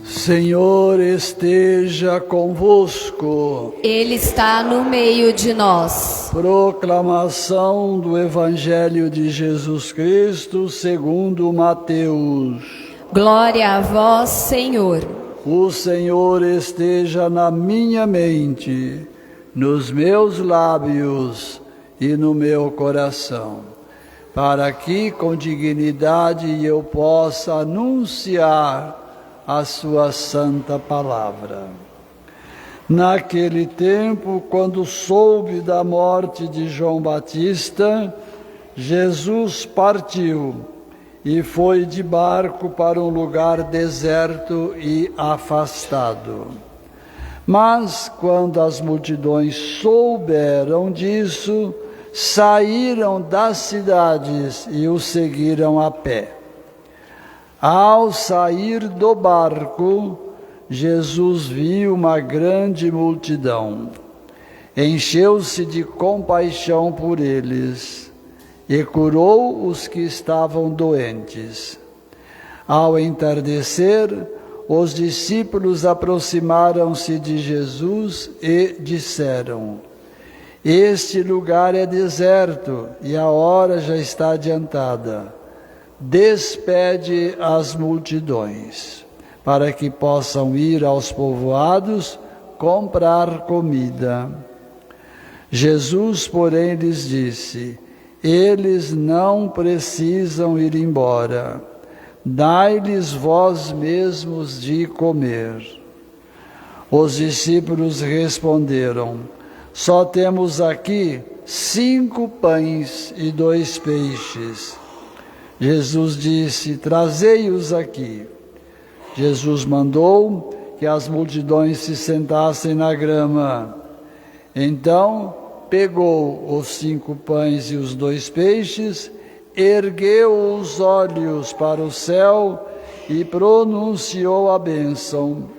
Senhor esteja convosco. Ele está no meio de nós. Proclamação do Evangelho de Jesus Cristo segundo Mateus. Glória a vós, Senhor. O Senhor esteja na minha mente, nos meus lábios e no meu coração, para que com dignidade eu possa anunciar a sua santa palavra. Naquele tempo, quando soube da morte de João Batista, Jesus partiu e foi de barco para um lugar deserto e afastado. Mas quando as multidões souberam disso, saíram das cidades e o seguiram a pé. Ao sair do barco, Jesus viu uma grande multidão. Encheu-se de compaixão por eles e curou os que estavam doentes. Ao entardecer, os discípulos aproximaram-se de Jesus e disseram: Este lugar é deserto e a hora já está adiantada. Despede as multidões, para que possam ir aos povoados comprar comida. Jesus, porém, lhes disse: Eles não precisam ir embora. Dai-lhes vós mesmos de comer. Os discípulos responderam: Só temos aqui 5 pães e 2 peixes. Jesus disse: Trazei-os aqui. Jesus mandou que as multidões se sentassem na grama. Então pegou os 5 pães e os 2 peixes, ergueu os olhos para o céu e pronunciou a bênção.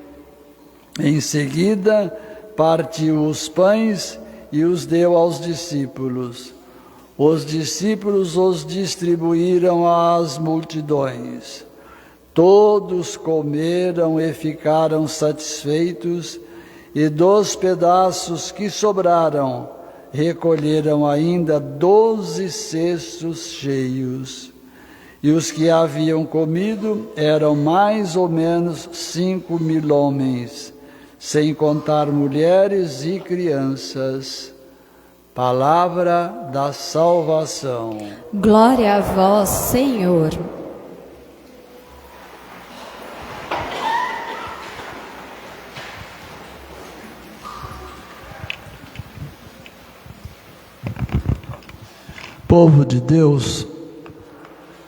Em seguida, partiu os pães e os deu aos discípulos. Os discípulos os distribuíram às multidões. Todos comeram e ficaram satisfeitos, e dos pedaços que sobraram, recolheram ainda 12 cestos cheios. E os que haviam comido eram mais ou menos 5.000 homens, sem contar mulheres e crianças. Palavra da salvação. Glória a vós, Senhor. Povo de Deus,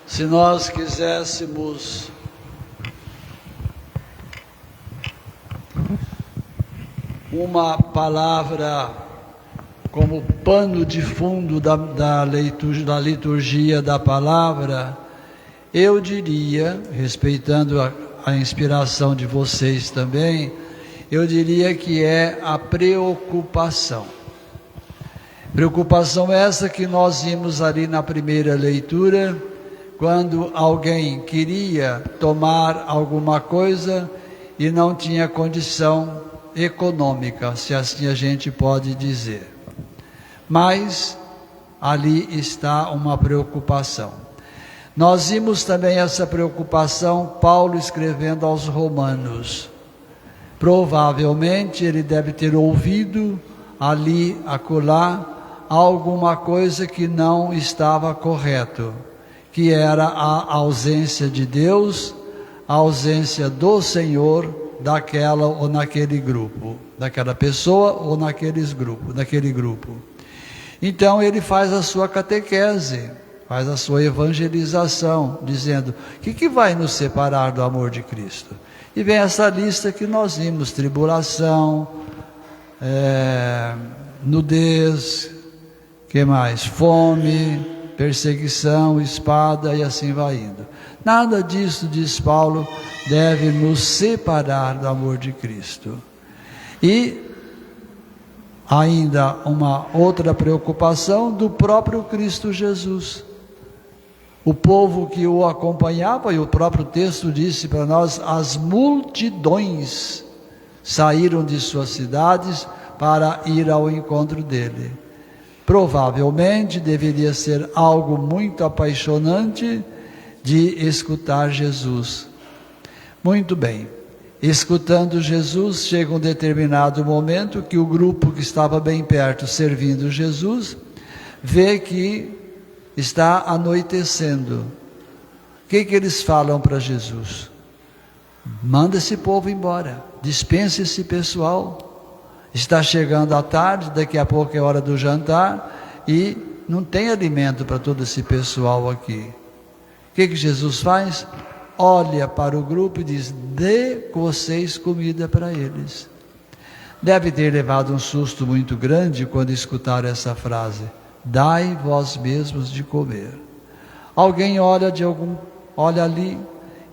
se nós quiséssemos uma palavra como pano de fundo da liturgia da palavra, eu diria, respeitando a inspiração de vocês também, eu diria que é a preocupação. Preocupação essa que nós vimos ali na primeira leitura, quando alguém queria tomar alguma coisa e não tinha condição econômica, se assim a gente pode dizer. Mas ali está uma preocupação. Nós vimos também essa preocupação, Paulo escrevendo aos Romanos. Provavelmente ele deve ter ouvido ali, acolá, alguma coisa que não estava correto, que era a ausência de Deus, a ausência do Senhor daquela ou naquele grupo, daquela pessoa ou naquele grupo. Então ele faz a sua catequese, faz a sua evangelização, dizendo: o que vai nos separar do amor de Cristo? E vem essa lista que nós vimos: tribulação, nudez, que mais? Fome, perseguição, espada, e assim vai indo. Nada disso, diz Paulo, deve nos separar do amor de Cristo. E ainda uma outra preocupação do próprio Cristo Jesus. O povo que o acompanhava, e o próprio texto disse para nós, as multidões saíram de suas cidades para ir ao encontro dele. Provavelmente deveria ser algo muito apaixonante de escutar Jesus. Muito bem, escutando Jesus, chega um determinado momento que o grupo que estava bem perto servindo Jesus, vê que está anoitecendo. O que eles falam para Jesus? Manda esse povo embora, dispense esse pessoal. Está chegando a tarde, daqui a pouco é hora do jantar e não tem alimento para todo esse pessoal aqui. O que Jesus faz? Olha para o grupo e diz: dê vocês comida para eles. Deve ter levado um susto muito grande quando escutaram essa frase: dai vós mesmos de comer. Alguém olha ali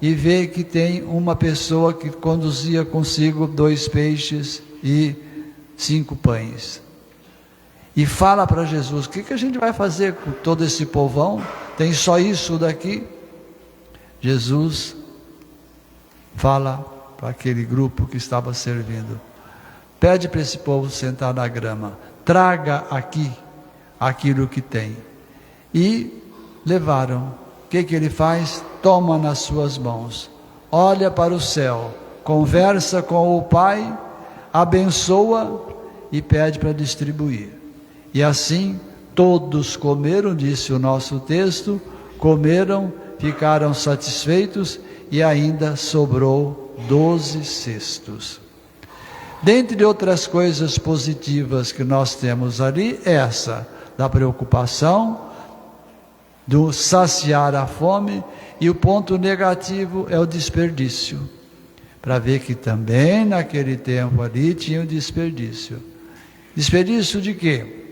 e vê que tem uma pessoa que conduzia consigo 2 peixes e 5 pães. E fala para Jesus: o que a gente vai fazer com todo esse povão? Tem só isso daqui? Jesus fala para aquele grupo que estava servindo: pede para esse povo sentar na grama, traga aqui aquilo que tem. E levaram. O que ele faz? Toma nas suas mãos, olha para o céu, conversa com o Pai, abençoa e pede para distribuir. E assim todos comeram, disse o nosso texto, comeram, ficaram satisfeitos e ainda sobrou 12 cestos. Dentre outras coisas positivas que nós temos ali, essa da preocupação, do saciar a fome, e o ponto negativo é o desperdício. Para ver que também naquele tempo ali tinha o desperdício. Desperdício de quê?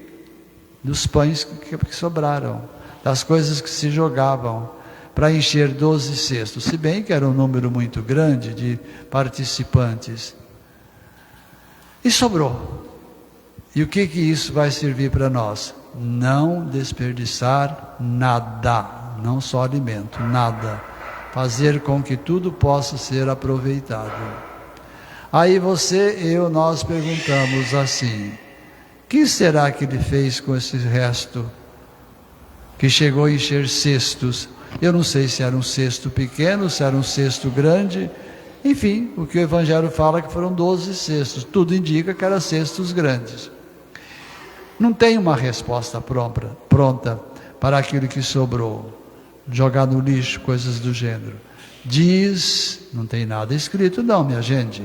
Dos pães que sobraram, das coisas que se jogavam, para encher 12 cestos, se bem que era um número muito grande de participantes. E sobrou. E o que isso vai servir para nós? Não desperdiçar nada, não só alimento, nada. Fazer com que tudo possa ser aproveitado. Aí nós perguntamos assim: o que será que ele fez com esse resto que chegou a encher cestos? Eu não sei se era um cesto pequeno, se era um cesto grande. Enfim, o que o Evangelho fala que foram 12 cestos. Tudo indica que eram cestos grandes. Não tem uma resposta pronta para aquilo que sobrou. Jogar no lixo, coisas do gênero. Diz, não tem nada escrito não, minha gente,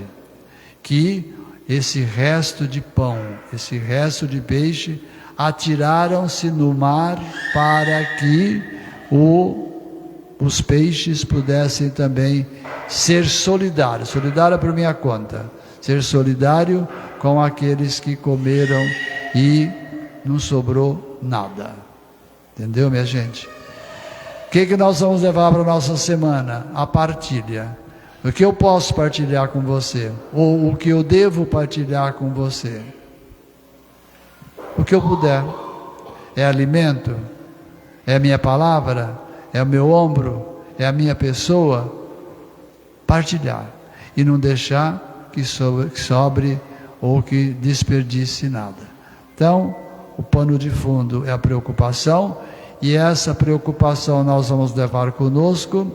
que esse resto de pão, esse resto de peixe, atiraram-se no mar para que os peixes pudessem também ser solidários. Solidário por minha conta. Ser solidário com aqueles que comeram e não sobrou nada. Entendeu, minha gente? O que nós vamos levar para a nossa semana? A partilha. O que eu posso partilhar com você? Ou o que eu devo partilhar com você? O que eu puder. É alimento? É a minha palavra? É o meu ombro? É a minha pessoa? Partilhar. E não deixar que sobre ou que desperdice nada. Então, o pano de fundo é a preocupação, e essa preocupação nós vamos levar conosco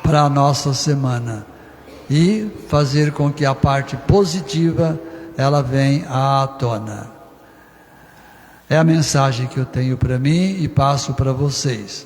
para a nossa semana e fazer com que a parte positiva ela venha à tona. É a mensagem que eu tenho para mim e passo para vocês.